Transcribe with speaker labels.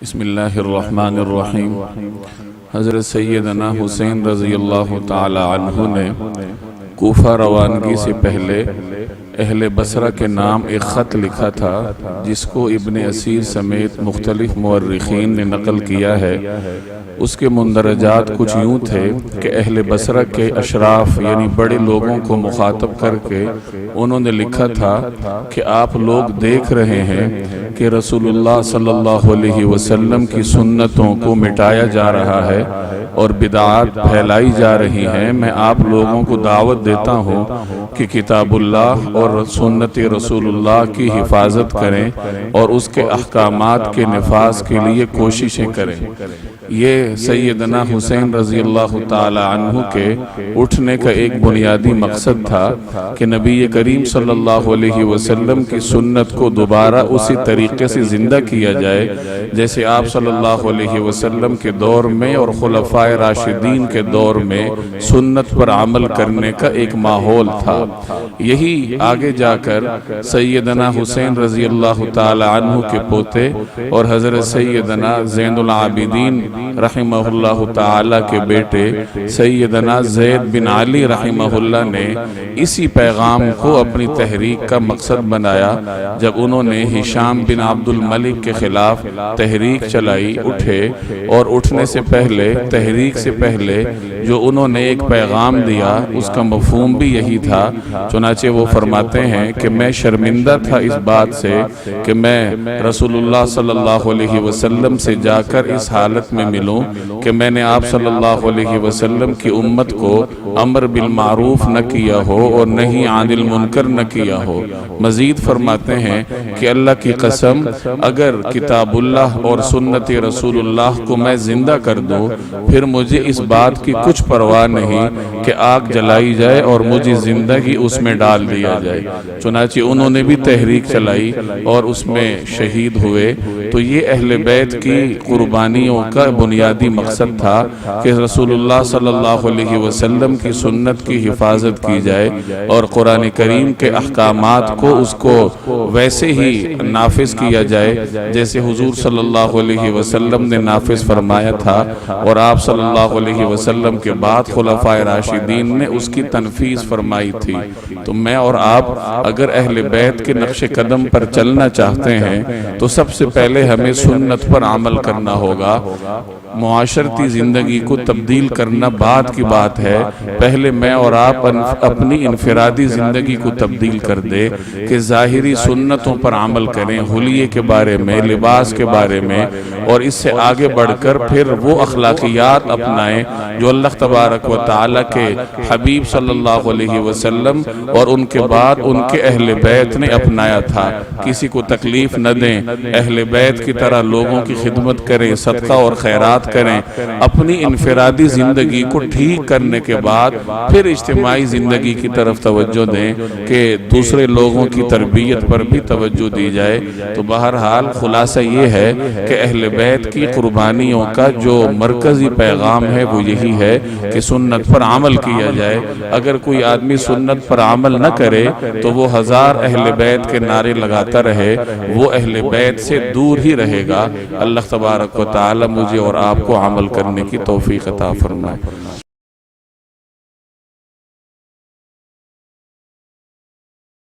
Speaker 1: بسم اللہ الرحمن الرحیم۔ حضرت سیدنا حسین رضی اللہ تعالی عنہ نے کوفہ روانگی سے پہلے اہل بصرہ کے نام ایک خط لکھا تھا، جس کو ابن اسیر سمیت مختلف مورخین نے نقل کیا ہے۔ اس کے مندرجات کچھ یوں تھے کہ اہل بصرہ کے اشراف یعنی بڑے لوگوں کو مخاطب کر کے انہوں نے لکھا تھا کہ آپ لوگ دیکھ رہے ہیں کہ رسول اللہ صلی اللہ علیہ وسلم کی سنتوں کو مٹایا جا رہا ہے اور بدعات پھیلائی جا رہی ہیں۔ میں آپ لوگوں کو دعوت دیتا ہوں کہ کتاب اللہ اور سنت رسول اللہ کی حفاظت کریں اور اس کے احکامات کے نفاذ کے لیے کوششیں کریں۔ یہ سیدنا حسین رضی اللہ تعالی عنہ کے اٹھنے کا ایک بنیادی مقصد تھا کہ نبی کریم صلی اللہ علیہ وسلم کی سنت کو دوبارہ اسی طریقے سے زندہ کیا جائے جیسے آپ صلی اللہ علیہ وسلم کے دور میں اور خلفائے راشدین کے دور میں سنت پر عمل کرنے کا ایک ماحول تھا۔ یہی آگے جا کر سیدنا حسین رضی اللہ تعالی عنہ کے پوتے اور حضرت سیدنا زین العابدین رحمہ اللہ تعالی کے بیٹے سیدنا زید بن علی رحمہ اللہ نے اسی پیغام کو اپنی تحریک کا مقصد بنایا جب انہوں نے ہشام بن عبد الملک کے خلاف تحریک چلائی۔ اٹھے اور اٹھنے سے پہلے تحریک سے پہلے جو انہوں نے ایک پیغام دیا اس کا مفہوم بھی یہی تھا۔ چنانچہ وہ فرماتے ہیں کہ میں شرمندہ تھا اس بات سے کہ میں رسول اللہ صلی اللہ علیہ وسلم سے جا کر اس حالت میں ملوں کہ میں نے آپ صلی اللہ علیہ وسلم کی امت کو امر بالمعروف نہ کیا ہو اور نہی عن المنکر نہ کیا ہو۔ مزید فرماتے ہیں کہ اللہ کی قسم اگر کتاب اللہ اور سنت رسول اللہ کو میں زندہ کر دوں پھر مجھے اس بات کی کچھ پرواہ نہیں کہ آگ جلائی جائے اور مجھے زندگی اس میں ڈال دیا جائے۔ چنانچہ انہوں نے بھی تحریک چلائی اور اس میں شہید ہوئے۔ تو یہ اہل بیت کی قربانیوں کا بنیادی مقصد تھا کہ رسول اللہ صلی اللہ علیہ وسلم کی سنت کی حفاظت کی جائے اور قرآن کریم کے احکامات کو اس کو ویسے ہی نافذ کیا جائے جیسے حضور صلی اللہ علیہ وسلم نے نافذ فرمایا تھا اور آپ صلی اللہ علیہ وسلم کے بعد خلفائے راشدین نے اس کی تنفیذ فرمائی تھی۔ تو میں اور آپ اگر اہل بیت کے نقش قدم پر چلنا چاہتے ہیں تو سب سے پہلے ہمیں سنت پر عمل کرنا ہوگا۔ معاشرتی زندگی کو تبدیل کرنا بعد کی بات ہے، پہلے میں اور آپ اپنی انفرادی زندگی کو تبدیل کر دے کہ ظاہری سنتوں پر عمل کریں، حلیے کے بارے میں، لباس کے بارے میں، اور اس سے آگے بڑھ کر پھر وہ اخلاقیات اپنائیں جو اللہ تبارک و تعالی کے حبیب صلی اللہ علیہ وسلم اور ان کے بعد ان کے اہل بیت نے اپنایا تھا۔ کسی کو تکلیف نہ دیں، اہل بیت کی طرح لوگوں کی خدمت کریں، صدقہ اور خیرات کریں، اپنی انفرادی زندگی کو ٹھیک کرنے کے بعد پھر اجتماعی زندگی کی طرف توجہ دیں کہ دوسرے لوگوں کی تربیت پر بھی توجہ دی جائے۔ تو بہرحال خلاصہ یہ ہے کہ اہل بیت کی قربانیوں کا جو مرکزی پیغام ہے وہ یہی ہے کہ سنت پر عمل کیا جائے۔ اگر کوئی آدمی سنت پر عمل نہ کرے تو وہ ہزار اہل بیت کے نعرے لگاتا رہے، وہ اہل بیت سے دور ہی رہے گا۔ اللہ تبارک و تعالی مجھے اور آپ کو عمل کرنے کی توفیق عطا فرمائے۔